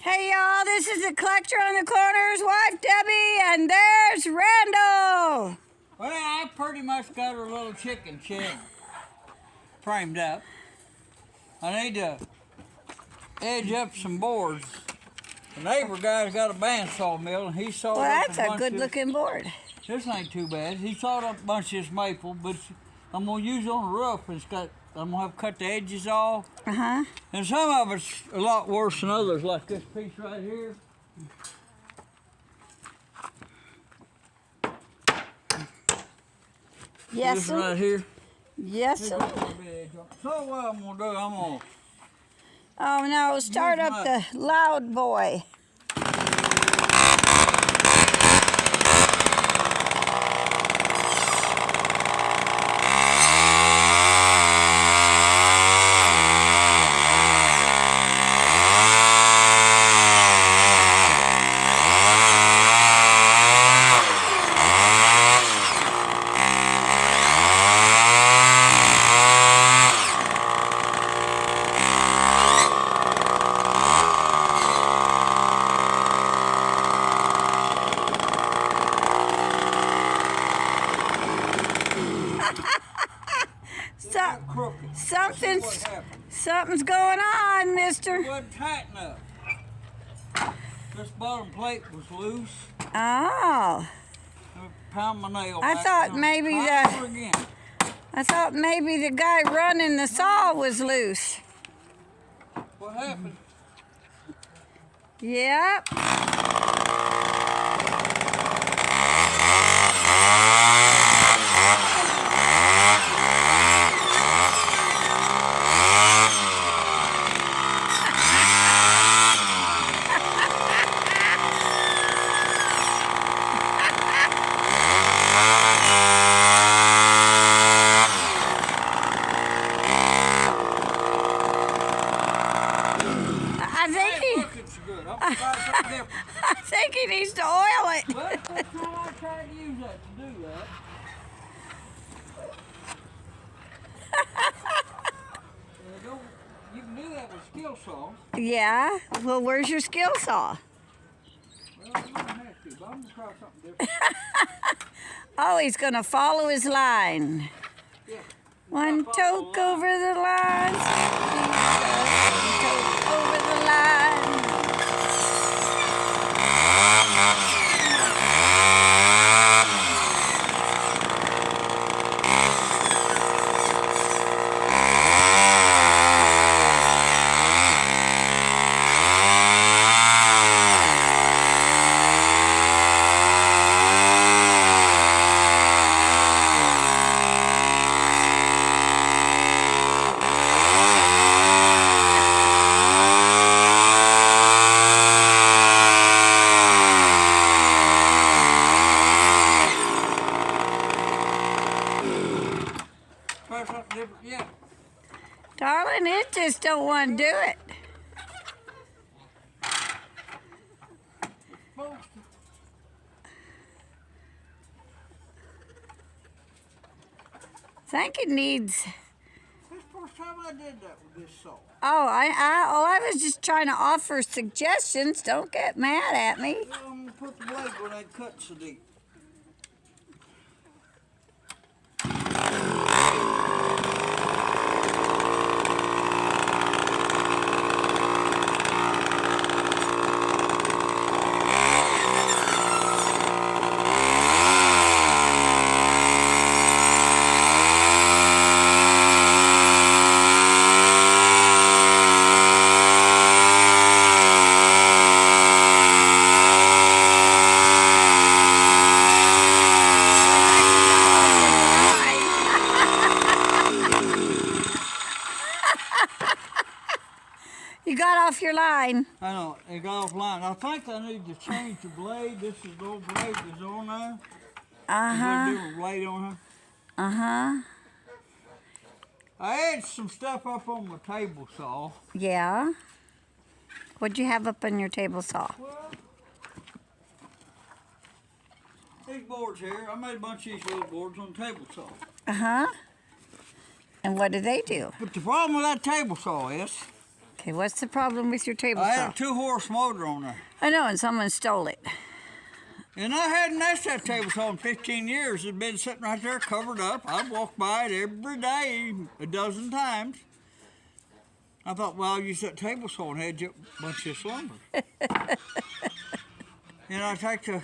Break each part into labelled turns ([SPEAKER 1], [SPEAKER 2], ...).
[SPEAKER 1] Hey y'all, this is the collector on the corner's wife Debbie, and there's Randall.
[SPEAKER 2] Well, I pretty much got her little chicken shed framed up. I need to edge up some boards. The neighbor guy's got a bandsaw mill, and he sawed
[SPEAKER 1] Well,
[SPEAKER 2] up
[SPEAKER 1] that's
[SPEAKER 2] a
[SPEAKER 1] a
[SPEAKER 2] bunch
[SPEAKER 1] good
[SPEAKER 2] of...
[SPEAKER 1] looking board.
[SPEAKER 2] This ain't too bad. He sawed up a bunch of this maple, but I'm gonna use it on the roof. I'm gonna have to cut the edges off.
[SPEAKER 1] Uh-huh.
[SPEAKER 2] And some of it's a lot worse than others, like this piece right here.
[SPEAKER 1] Yes,
[SPEAKER 2] This
[SPEAKER 1] sir.
[SPEAKER 2] right here.
[SPEAKER 1] Yes, sir.
[SPEAKER 2] So what I'm gonna do, I'm gonna...
[SPEAKER 1] Oh no, start up the loud boy. Something's going on, mister.
[SPEAKER 2] It wasn't tight enough. This bottom plate was loose.
[SPEAKER 1] Oh.
[SPEAKER 2] I pound my nail
[SPEAKER 1] I
[SPEAKER 2] back
[SPEAKER 1] thought
[SPEAKER 2] and
[SPEAKER 1] maybe
[SPEAKER 2] try it again.
[SPEAKER 1] I thought maybe the guy running the saw was loose.
[SPEAKER 2] What happened?
[SPEAKER 1] Yep. I think he needs to oil it.
[SPEAKER 2] Well, that's how I tried to use that to do that. You can do that with skill saw.
[SPEAKER 1] Yeah. Well, where's your skill saw?
[SPEAKER 2] Well, you don't have to, but I'm going to try something different.
[SPEAKER 1] Oh, he's going to follow his line.
[SPEAKER 2] Yeah.
[SPEAKER 1] One toke over the line. One toke over the line.
[SPEAKER 2] Yeah.
[SPEAKER 1] Darling, it just don't want to do it. I think it needs...
[SPEAKER 2] This is the first time I did that with this saw.
[SPEAKER 1] Oh, I was just trying to offer suggestions. Don't get mad at me.
[SPEAKER 2] Well, I'm going to put the blade where that cuts so deep.
[SPEAKER 1] You got off your line.
[SPEAKER 2] I know, it got offline. I think I need to change the blade. This is the old blade that's on there.
[SPEAKER 1] Uh-huh.
[SPEAKER 2] Is there a different blade on her?
[SPEAKER 1] Uh-huh.
[SPEAKER 2] I had some stuff up on my table saw.
[SPEAKER 1] Yeah. What'd you have up on your table saw?
[SPEAKER 2] Well, these boards here, I made a bunch of these little boards on the table saw.
[SPEAKER 1] Uh-huh. And what do they do?
[SPEAKER 2] But the problem with that table saw is,
[SPEAKER 1] Okay, what's the problem with your table
[SPEAKER 2] I
[SPEAKER 1] saw?
[SPEAKER 2] had a 2-horse motor on there.
[SPEAKER 1] I know, and someone stole it.
[SPEAKER 2] And I hadn't asked that table saw in 15 years. It had been sitting right there covered up. I'd walk by it every day, a dozen times. I thought, well, I'll use that table saw and hedge up a bunch of this lumber. And I take the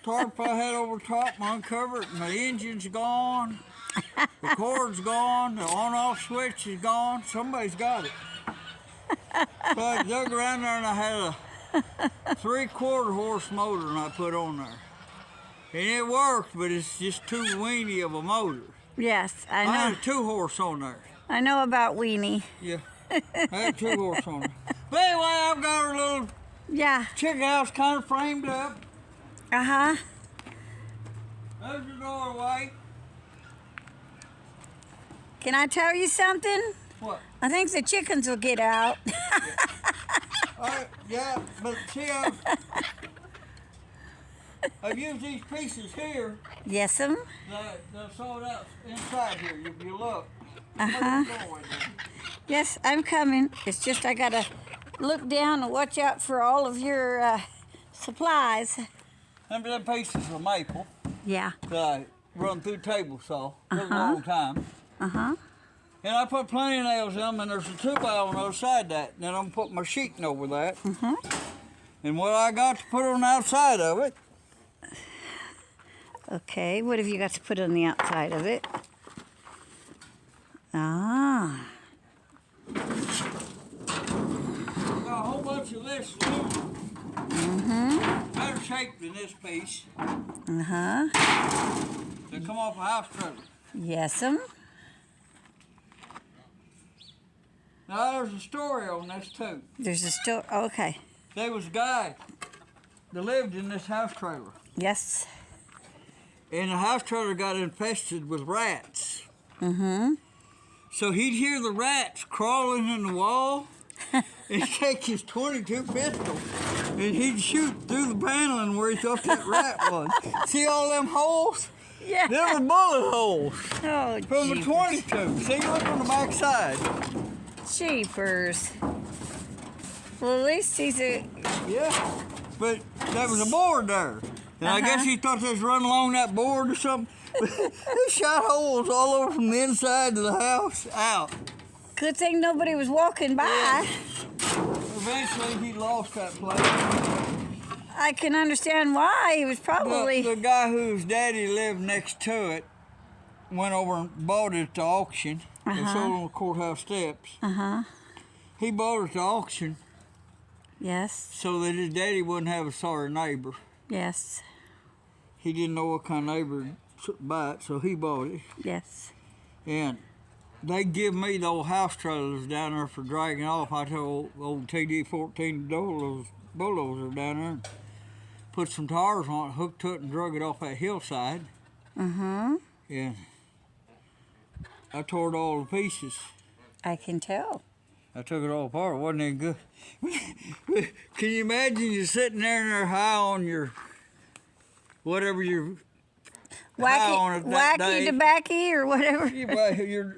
[SPEAKER 2] tarp I had over top and uncover it, and the engine's gone, the cord's gone, the on-off switch is gone. Somebody's got it. So I dug around there and I had a 3/4 horse motor and I put on there. And it worked, but it's just too weeny of a motor.
[SPEAKER 1] Yes, I know.
[SPEAKER 2] I had a 2-horse on there.
[SPEAKER 1] I know about weenie.
[SPEAKER 2] Yeah, I had a 2-horse on there. But anyway, I've got her little
[SPEAKER 1] Yeah.
[SPEAKER 2] chicken house kind of framed up.
[SPEAKER 1] Uh-huh.
[SPEAKER 2] There's the doorway.
[SPEAKER 1] Can I tell you something?
[SPEAKER 2] What?
[SPEAKER 1] I think the chickens will get out.
[SPEAKER 2] Yeah, but see, I've used these pieces here.
[SPEAKER 1] Yes'm.
[SPEAKER 2] They're sawed out inside here, if you look.
[SPEAKER 1] Uh-huh. Yes, I'm coming. It's just I gotta look down and watch out for all of your supplies.
[SPEAKER 2] Them pieces of maple
[SPEAKER 1] Yeah.
[SPEAKER 2] that I run through table saw. Took a long time.
[SPEAKER 1] Uh-huh.
[SPEAKER 2] And I put plenty of nails in them, and there's a 2-by on the other side of that. And then I'm gonna put my sheeting over that.
[SPEAKER 1] Mm-hmm.
[SPEAKER 2] And what I got to put on the outside of it.
[SPEAKER 1] Okay, what have you got to put on the outside of it? Ah.
[SPEAKER 2] I got a whole bunch of this.
[SPEAKER 1] Mm-hmm.
[SPEAKER 2] Better shape than this piece.
[SPEAKER 1] Uh-huh.
[SPEAKER 2] They come off a house trailer.
[SPEAKER 1] Yes'm.
[SPEAKER 2] Now there's a story on this too.
[SPEAKER 1] There's a store. Okay.
[SPEAKER 2] There was a guy that lived in this house trailer.
[SPEAKER 1] Yes.
[SPEAKER 2] And the house trailer got infested with rats.
[SPEAKER 1] Mm-hmm.
[SPEAKER 2] So he'd hear the rats crawling in the wall and take his .22 pistol and he'd shoot through the paneling where he thought that rat was. See all them holes?
[SPEAKER 1] Yeah.
[SPEAKER 2] They were bullet holes
[SPEAKER 1] Oh,
[SPEAKER 2] from a
[SPEAKER 1] jeepers.
[SPEAKER 2] .22. See, look on the back side.
[SPEAKER 1] Jeepers. Well, at least he's a...
[SPEAKER 2] Yeah, but there was a board there. And I guess he thought they was running along that board or something. They shot holes all over from the inside of the house out.
[SPEAKER 1] Good thing nobody was walking by.
[SPEAKER 2] Yeah. Eventually, he lost that place.
[SPEAKER 1] I can understand why. He was probably...
[SPEAKER 2] The guy whose daddy lived next to it went over and bought it at the auction. They sold on the courthouse steps.
[SPEAKER 1] Uh-huh.
[SPEAKER 2] He bought it at the auction
[SPEAKER 1] Yes.
[SPEAKER 2] so that his daddy wouldn't have a sorry neighbor.
[SPEAKER 1] Yes.
[SPEAKER 2] He didn't know what kind of neighbor to buy it, so he bought it.
[SPEAKER 1] Yes.
[SPEAKER 2] And they give me the old house trailers down there for dragging off. I told old TD-14 bulldozer down there and put some tires on it, hooked to it, and drug it off that hillside.
[SPEAKER 1] Mm-hmm.
[SPEAKER 2] And I tore it all to pieces.
[SPEAKER 1] I can tell.
[SPEAKER 2] I took it all apart. It wasn't any good. Can you imagine you sitting there high on your whatever you're high on it that day?
[SPEAKER 1] Wacky tobacco or whatever.
[SPEAKER 2] Your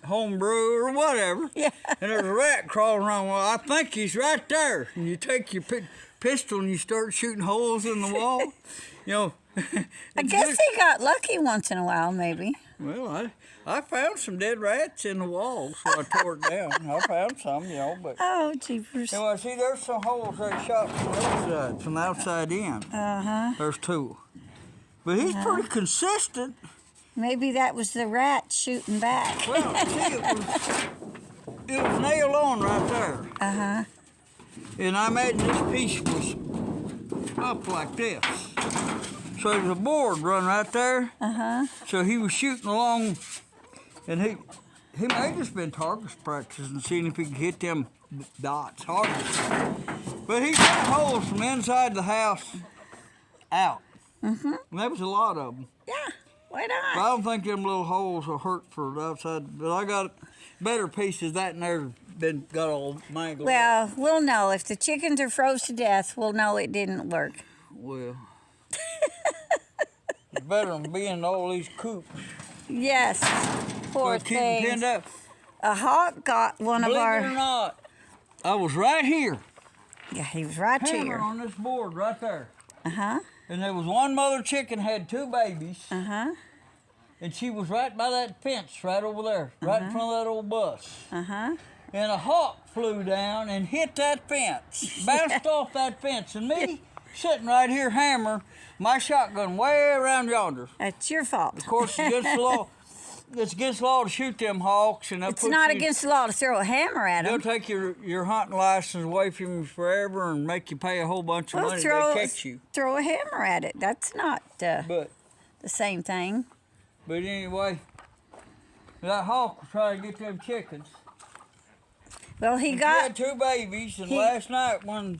[SPEAKER 2] home brew or whatever.
[SPEAKER 1] Yeah.
[SPEAKER 2] And there's a rat crawling around. Well, I think he's right there. And you take your pistol and you start shooting holes in the wall. You know.
[SPEAKER 1] I guess he got lucky once in a while, maybe.
[SPEAKER 2] Well, I found some dead rats in the wall, so I tore it down. I found some, you know, but...
[SPEAKER 1] Oh, jeepers.
[SPEAKER 2] Anyway, see, there's some holes they shot from the outside in.
[SPEAKER 1] Uh-huh.
[SPEAKER 2] There's 2. But he's pretty consistent.
[SPEAKER 1] Maybe that was the rat shooting back.
[SPEAKER 2] Well, see, it was nailed on right there.
[SPEAKER 1] Uh-huh.
[SPEAKER 2] And I imagine this piece was up like this. So there's a board run right there.
[SPEAKER 1] Uh-huh.
[SPEAKER 2] So he was shooting along, and he may have just been target practicing, seeing if he could hit them dots hard. But he got holes from inside the house out.
[SPEAKER 1] Mm-hmm.
[SPEAKER 2] And there was a lot of them.
[SPEAKER 1] Yeah, why
[SPEAKER 2] But I
[SPEAKER 1] not?
[SPEAKER 2] don't think them little holes will hurt for the outside. But I got better pieces. That and there got all mangled.
[SPEAKER 1] Well, we'll know. If the chickens are froze to death, we'll know it didn't work.
[SPEAKER 2] Well, it's better than being in all these coops.
[SPEAKER 1] Yes. Poor
[SPEAKER 2] So keep them pinned
[SPEAKER 1] things.
[SPEAKER 2] up.
[SPEAKER 1] A hawk got one of
[SPEAKER 2] Believe
[SPEAKER 1] our.
[SPEAKER 2] it or not, I was right here.
[SPEAKER 1] Yeah, he was right
[SPEAKER 2] Hammering
[SPEAKER 1] here.
[SPEAKER 2] on this board right there.
[SPEAKER 1] Uh-huh.
[SPEAKER 2] And there was one mother chicken had 2 babies.
[SPEAKER 1] Uh-huh.
[SPEAKER 2] And she was right by that fence right over there, right in front of that old bus.
[SPEAKER 1] Uh-huh.
[SPEAKER 2] And a hawk flew down and hit that fence, bounced off that fence. And me sitting right here hammering my shotgun way around yonder.
[SPEAKER 1] That's your fault.
[SPEAKER 2] Of course, it's against the law. It's against the law to shoot them hawks. And
[SPEAKER 1] It's not against the law to throw a hammer at
[SPEAKER 2] they'll
[SPEAKER 1] them.
[SPEAKER 2] take your hunting license away from you forever and make you pay a whole bunch of money if they catch you.
[SPEAKER 1] Throw a hammer at it. That's not
[SPEAKER 2] But
[SPEAKER 1] the same thing.
[SPEAKER 2] anyway, that hawk was trying to get them chickens.
[SPEAKER 1] Well, he
[SPEAKER 2] She
[SPEAKER 1] got.
[SPEAKER 2] had 2 babies, and last night when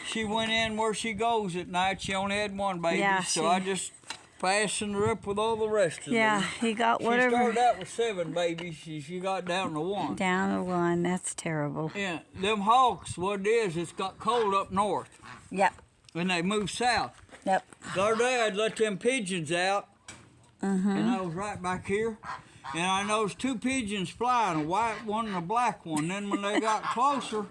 [SPEAKER 2] she went in where she goes at night, she only had 1 baby.
[SPEAKER 1] Yeah,
[SPEAKER 2] so I just fastened her up with all the rest of them.
[SPEAKER 1] Yeah, he got
[SPEAKER 2] She
[SPEAKER 1] whatever.
[SPEAKER 2] started out with 7 babies. She got down to 1.
[SPEAKER 1] Down to 1. That's terrible.
[SPEAKER 2] Yeah, them hawks, what it is, it's got cold up north,
[SPEAKER 1] Yep.
[SPEAKER 2] and they move south.
[SPEAKER 1] Yep.
[SPEAKER 2] The other day, I'd let them pigeons out, and I was right back here, and I noticed 2 pigeons flying, a white one and a black one. Then when they got closer,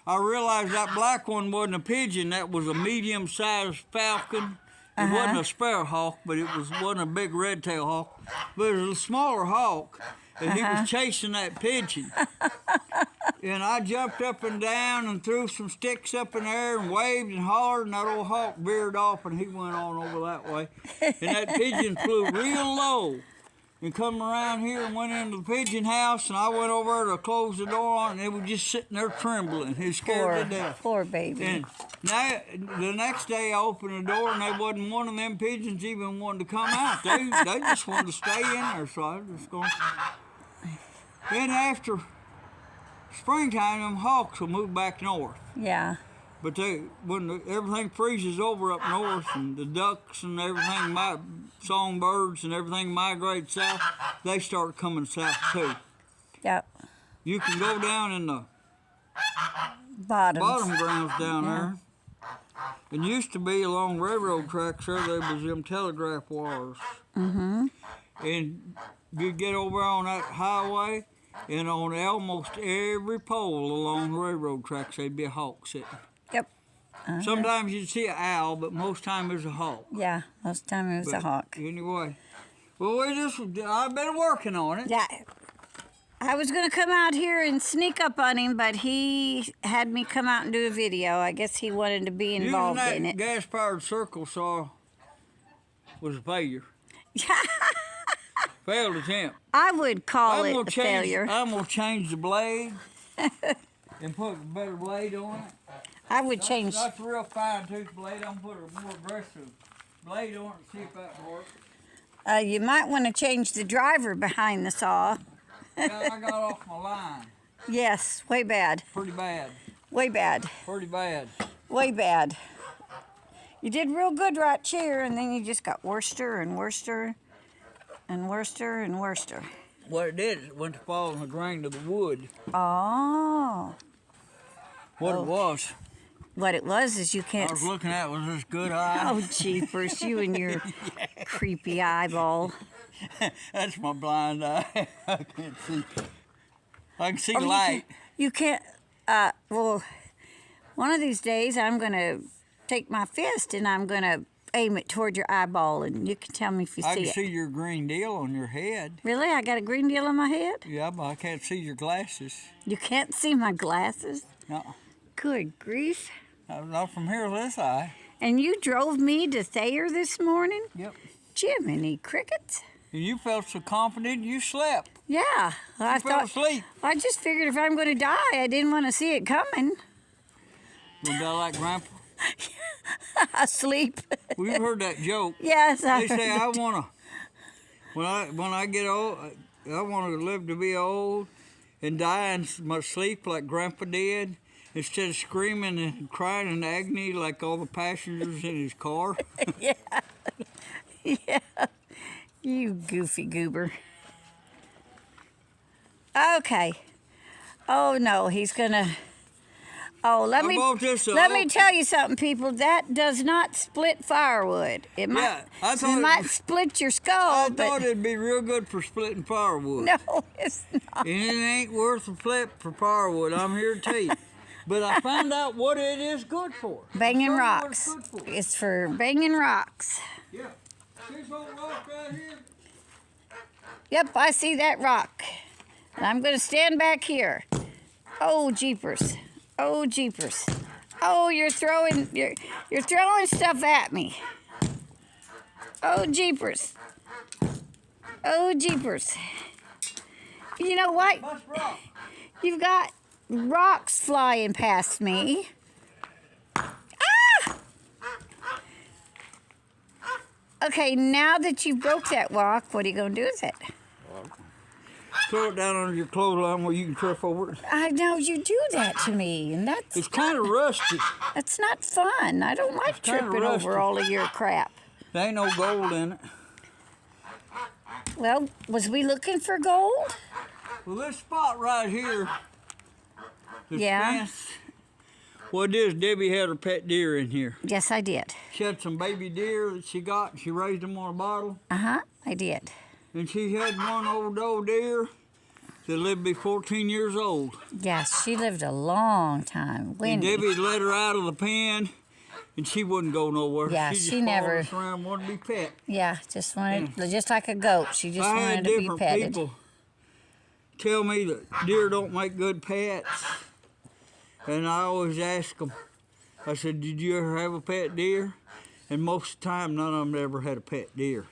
[SPEAKER 2] I realized that black one wasn't a pigeon, that was a medium-sized falcon. It wasn't a sparrowhawk, but it wasn't a big red-tailed hawk, but it was a smaller hawk, and he was chasing that pigeon. And I jumped up and down and threw some sticks up in the air and waved and hollered, and that old hawk veered off and he went on over that way. And that pigeon flew real low and come around here and went into the pigeon house, and I went over to close the door on it, and it was just sitting there trembling. He was scared to death.
[SPEAKER 1] Poor baby.
[SPEAKER 2] And now, the next day I opened the door, and there wasn't one of them pigeons even wanted to come out. They just wanted to stay in there, so I was just going. Then after springtime, them hawks will move back north.
[SPEAKER 1] Yeah.
[SPEAKER 2] But everything freezes over up north, and the ducks and everything, songbirds and everything migrate south, they start coming south too.
[SPEAKER 1] Yep.
[SPEAKER 2] You can go down in the
[SPEAKER 1] Bottoms.
[SPEAKER 2] bottom grounds down there. It used to be along railroad tracks there was them telegraph wires.
[SPEAKER 1] Mm-hmm.
[SPEAKER 2] And you get over on that highway, and on almost every pole along the railroad tracks, there'd be a hawk sitting.
[SPEAKER 1] Yep.
[SPEAKER 2] Sometimes you'd see an owl, but most time there's a hawk.
[SPEAKER 1] Yeah, most of the time it was a hawk.
[SPEAKER 2] Anyway, well, I've been working on it.
[SPEAKER 1] Yeah. I was going to come out here and sneak up on him, but he had me come out and do a video. I guess he wanted to be involved in it.
[SPEAKER 2] Gas-powered circle saw was a failure. Failed attempt.
[SPEAKER 1] I would call it a failure.
[SPEAKER 2] I'm going to change the blade and put a better blade on it.
[SPEAKER 1] I would change.
[SPEAKER 2] That's a real fine-tooth blade. I'm going to put a more aggressive blade on it and see if that works.
[SPEAKER 1] You might want to change the driver behind the saw.
[SPEAKER 2] Yeah, I got off my line.
[SPEAKER 1] Yes, way bad.
[SPEAKER 2] Pretty bad.
[SPEAKER 1] Way bad.
[SPEAKER 2] Pretty bad.
[SPEAKER 1] Way bad. You did real good right here, and then you just got worster and worster and worster and worster.
[SPEAKER 2] What it did is it went to fall in the grain of the wood.
[SPEAKER 1] Oh.
[SPEAKER 2] What it was.
[SPEAKER 1] What it was is you
[SPEAKER 2] I
[SPEAKER 1] can't.
[SPEAKER 2] was looking at was this good eye.
[SPEAKER 1] Oh, jeepers, you and your creepy eyeball.
[SPEAKER 2] That's my blind eye. I can't see. I can see light.
[SPEAKER 1] You can't. Well, one of these days I'm going to take my fist and I'm going to aim it toward your eyeball, and you can tell me if you
[SPEAKER 2] I
[SPEAKER 1] see
[SPEAKER 2] can
[SPEAKER 1] it.
[SPEAKER 2] see your green deal on your head.
[SPEAKER 1] Really? I got a green deal on my head?
[SPEAKER 2] Yeah, but I can't see your glasses.
[SPEAKER 1] You can't see my glasses?
[SPEAKER 2] No.
[SPEAKER 1] Good grief.
[SPEAKER 2] Not from here to this eye.
[SPEAKER 1] And you drove me to Thayer this morning?
[SPEAKER 2] Yep.
[SPEAKER 1] Jiminy crickets.
[SPEAKER 2] And you felt so confident you slept.
[SPEAKER 1] Yeah.
[SPEAKER 2] You fell asleep.
[SPEAKER 1] I just figured if I'm going to die, I didn't want to see it coming.
[SPEAKER 2] You die like Grandpa.
[SPEAKER 1] Asleep.
[SPEAKER 2] We've heard that joke.
[SPEAKER 1] Yes, I
[SPEAKER 2] They say
[SPEAKER 1] heard
[SPEAKER 2] I
[SPEAKER 1] that.
[SPEAKER 2] want to, when I get old, I want to live to be old and die in my sleep like Grandpa did, instead of screaming and crying in agony like all the passengers in his car.
[SPEAKER 1] Yeah. Yeah. You goofy goober. Okay. Oh, no, he's going to... Oh, let
[SPEAKER 2] I bought this
[SPEAKER 1] me tell you something, people. That does not split firewood. It might,
[SPEAKER 2] I thought
[SPEAKER 1] it might split your skull.
[SPEAKER 2] I thought it'd be real good for splitting firewood.
[SPEAKER 1] No, it's not.
[SPEAKER 2] And it ain't worth a flip for firewood, I'm here to tell you. But I found out what it is good for.
[SPEAKER 1] Banging rocks. It's for banging rocks.
[SPEAKER 2] Yeah. This old rock right here.
[SPEAKER 1] Yep, I see that rock. And I'm going to stand back here. Oh, jeepers. Oh, jeepers. Oh, you're throwing stuff at me. Oh, jeepers. Oh, jeepers. You know what? You've got rocks flying past me. Ah! Okay, now that you broke that rock, what are you going to do with it?
[SPEAKER 2] Throw it down under your clothesline where you can trip over it.
[SPEAKER 1] I know you do that to me, and
[SPEAKER 2] It's kind of rusty.
[SPEAKER 1] that's not fun. I don't like tripping over all of your crap.
[SPEAKER 2] There ain't no gold in it.
[SPEAKER 1] Well, was we looking for gold?
[SPEAKER 2] Well, this spot right here, this
[SPEAKER 1] Yeah.
[SPEAKER 2] fence, what it is, Debbie had her pet deer in here.
[SPEAKER 1] Yes, I did.
[SPEAKER 2] She had some baby deer that she got, and she raised them on a bottle.
[SPEAKER 1] Uh-huh, I did.
[SPEAKER 2] And she had one old doe deer that lived to be 14 years old.
[SPEAKER 1] Yes, she lived a long time.
[SPEAKER 2] And
[SPEAKER 1] Wendy.
[SPEAKER 2] Debbie let her out of the pen, and she wouldn't go nowhere.
[SPEAKER 1] Yeah,
[SPEAKER 2] she just
[SPEAKER 1] she never-
[SPEAKER 2] followed us around, wanted to be pet.
[SPEAKER 1] Yeah, just wanted, just like a goat. She just
[SPEAKER 2] I
[SPEAKER 1] wanted
[SPEAKER 2] had
[SPEAKER 1] to be
[SPEAKER 2] different
[SPEAKER 1] petted.
[SPEAKER 2] people tell me that deer don't make good pets, and I always ask them. I said, "Did you ever have a pet deer?" And most of the time, none of them ever had a pet deer.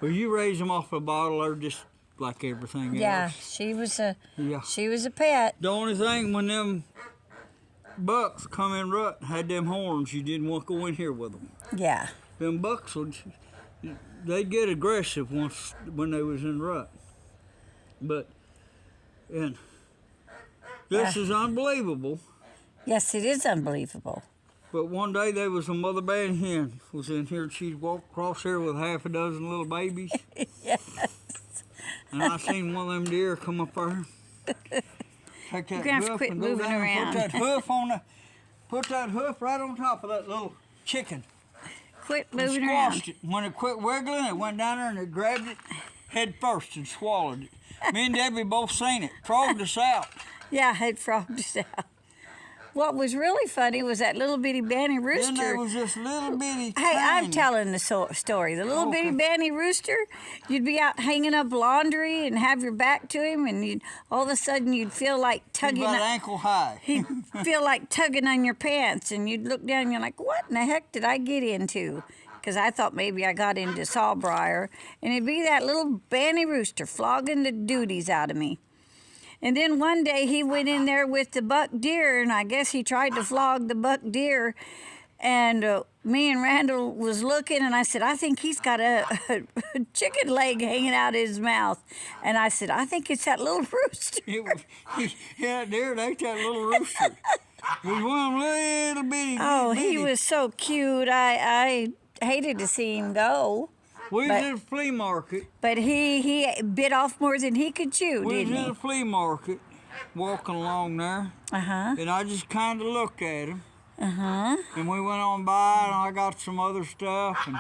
[SPEAKER 2] Well, you raise them off a bottle, they're just like everything
[SPEAKER 1] Yeah,
[SPEAKER 2] else.
[SPEAKER 1] she was a
[SPEAKER 2] Yeah.
[SPEAKER 1] she was a pet.
[SPEAKER 2] The only thing when them bucks come in rut and had them horns, you didn't want to go in here with them.
[SPEAKER 1] Yeah.
[SPEAKER 2] Them bucks they'd get aggressive once when they was in rut. But and this is unbelievable.
[SPEAKER 1] Yes, it is unbelievable.
[SPEAKER 2] But one day there was a mother bear hen was in here. She'd walk across here with half a dozen little babies.
[SPEAKER 1] Yes.
[SPEAKER 2] And I seen one of them deer come up there. Take that
[SPEAKER 1] You're gonna have to
[SPEAKER 2] hoof
[SPEAKER 1] quit
[SPEAKER 2] and go
[SPEAKER 1] moving
[SPEAKER 2] down and
[SPEAKER 1] around.
[SPEAKER 2] put that hoof right on top of that little chicken.
[SPEAKER 1] Quit
[SPEAKER 2] And
[SPEAKER 1] moving
[SPEAKER 2] squashed
[SPEAKER 1] around.
[SPEAKER 2] it. When it quit wiggling, it went down there and it grabbed it head first and swallowed it. Me and Debbie both seen it. Frogged us out.
[SPEAKER 1] Yeah, it frogged us out. What was really funny was that little bitty banty
[SPEAKER 2] Then
[SPEAKER 1] rooster.
[SPEAKER 2] there was this little bitty
[SPEAKER 1] Hey, I'm
[SPEAKER 2] tiny-
[SPEAKER 1] telling the story. The little bitty
[SPEAKER 2] Okay.
[SPEAKER 1] banty rooster, you'd be out hanging up laundry and have your back to him, and you'd all of a sudden you'd feel like tugging.
[SPEAKER 2] about ankle high.
[SPEAKER 1] He'd feel like tugging on your pants, and you'd look down and you're like, what in the heck did I get into? Because I thought maybe I got into sawbriar, and it'd be that little banty rooster flogging the duties out of me. And then one day he went in there with the buck deer, and I guess he tried to flog the buck deer. And me and Randall was looking, and I said, I think he's got a chicken leg hanging out of his mouth. And I said, I think it's that little rooster.
[SPEAKER 2] It was, yeah, deer, they that little rooster. It was one of them little bitty.
[SPEAKER 1] Oh,
[SPEAKER 2] bitty.
[SPEAKER 1] he was so cute. I hated to see him go.
[SPEAKER 2] We was
[SPEAKER 1] but-
[SPEAKER 2] at a flea market.
[SPEAKER 1] But he bit off more than he could chew,
[SPEAKER 2] We was
[SPEAKER 1] didn't
[SPEAKER 2] at
[SPEAKER 1] he?
[SPEAKER 2] a flea market, walking along there,
[SPEAKER 1] Uh-huh.
[SPEAKER 2] and I just kind of looked at him.
[SPEAKER 1] Uh-huh.
[SPEAKER 2] And we went on by, and I got some other stuff, and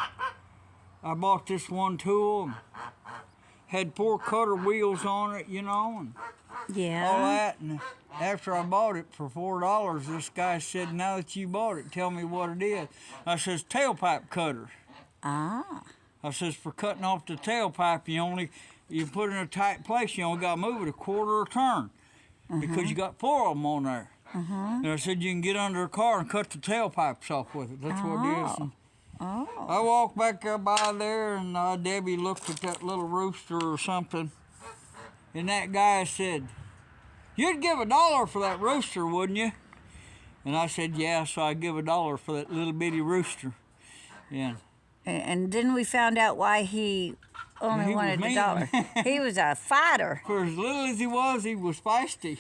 [SPEAKER 2] I bought this one tool, and had 4 cutter wheels on it, you know, and all
[SPEAKER 1] Yeah.
[SPEAKER 2] that. And after I bought it for $4, this guy said, "Now that you bought it, tell me what it is." I says, "Tailpipe cutter."
[SPEAKER 1] Ah.
[SPEAKER 2] I says, "For cutting off the tailpipe, you put it in a tight place, you only got to move it a quarter of a turn because you got 4 of them on there." And I said, "You can get under a car and cut the tailpipes off with it." That's what it is. And
[SPEAKER 1] Oh.
[SPEAKER 2] I walked back there by there, and Debbie looked at that little rooster or something, and that guy said, "You'd give $1 for that rooster, wouldn't you?" And I said, "Yeah," so I give $1 for that little bitty rooster. Yeah.
[SPEAKER 1] And then we found out why he only
[SPEAKER 2] He was
[SPEAKER 1] wanted
[SPEAKER 2] mean.
[SPEAKER 1] $1. He was a fighter.
[SPEAKER 2] For as little as he was feisty.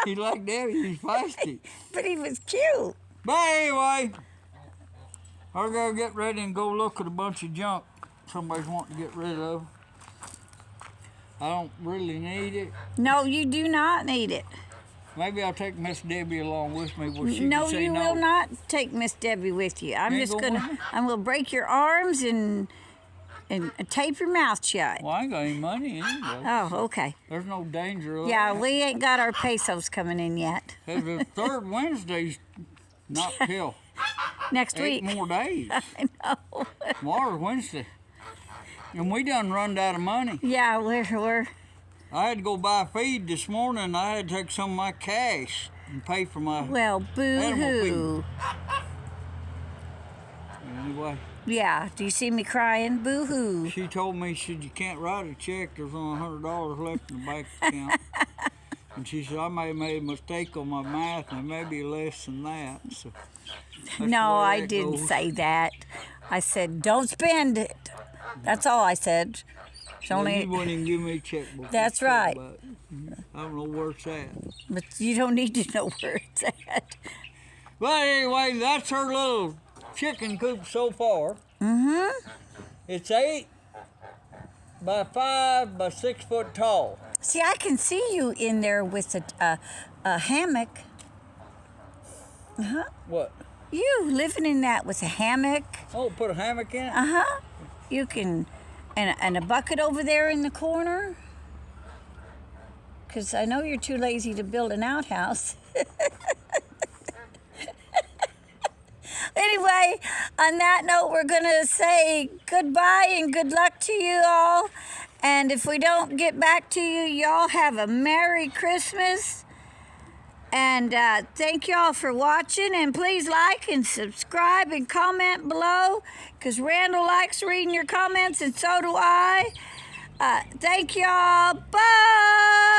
[SPEAKER 2] He liked Debbie, he was feisty.
[SPEAKER 1] But he was cute.
[SPEAKER 2] But anyway, I gotta get ready and go look at a bunch of junk somebody's wanting to get rid of. I don't really need it.
[SPEAKER 1] No, you do not need it.
[SPEAKER 2] Maybe I'll take Miss Debbie along with me. Where she
[SPEAKER 1] No,
[SPEAKER 2] can say
[SPEAKER 1] you
[SPEAKER 2] no.
[SPEAKER 1] will not take Miss Debbie with you. I'm
[SPEAKER 2] You ain't
[SPEAKER 1] just
[SPEAKER 2] going
[SPEAKER 1] gonna.
[SPEAKER 2] with me?
[SPEAKER 1] I'm gonna break your arms and tape your mouth shut.
[SPEAKER 2] Well, I ain't got any money anyway.
[SPEAKER 1] Oh, okay.
[SPEAKER 2] There's no danger of
[SPEAKER 1] Yeah,
[SPEAKER 2] that.
[SPEAKER 1] we ain't got our pesos coming in yet.
[SPEAKER 2] Hey, the third Wednesday's not till
[SPEAKER 1] Next
[SPEAKER 2] 8
[SPEAKER 1] week.
[SPEAKER 2] more days.
[SPEAKER 1] I know.
[SPEAKER 2] Tomorrow's Wednesday. And we done run out of money.
[SPEAKER 1] Yeah, we're.
[SPEAKER 2] I had to go buy feed this morning. I had to take some of my cash and pay for my
[SPEAKER 1] Well, boo-hoo.
[SPEAKER 2] Anyway,
[SPEAKER 1] Yeah, do you see me crying? Boo-hoo.
[SPEAKER 2] she told me, she said, you can't write a check. There's only $100 left in the bank account. And she said, I may have made a mistake on my math, and it may be less than that. So that's the
[SPEAKER 1] No,
[SPEAKER 2] way
[SPEAKER 1] I
[SPEAKER 2] that
[SPEAKER 1] didn't
[SPEAKER 2] goes.
[SPEAKER 1] say that. I said, don't spend it. That's all I said. It's
[SPEAKER 2] Well,
[SPEAKER 1] only,
[SPEAKER 2] you wouldn't even give me a checkbook.
[SPEAKER 1] That's
[SPEAKER 2] to talk
[SPEAKER 1] right.
[SPEAKER 2] about. I don't know where it's at.
[SPEAKER 1] but you don't need to know where it's at.
[SPEAKER 2] But anyway, that's her little chicken coop so far.
[SPEAKER 1] Mm-hmm.
[SPEAKER 2] It's 8 by 5 by 6 foot tall.
[SPEAKER 1] See, I can see you in there with a hammock. Uh-huh.
[SPEAKER 2] What?
[SPEAKER 1] You living in that with a hammock.
[SPEAKER 2] Oh, put a hammock in it?
[SPEAKER 1] Uh-huh. You can, and a bucket over there in the corner. Because I know you're too lazy to build an outhouse. Anyway, on that note, we're going to say goodbye and good luck to you all. And if we don't get back to you, y'all have a Merry Christmas. And thank y'all for watching. And please like and subscribe and comment below, because Randall likes reading your comments, and so do I. Thank y'all. Bye.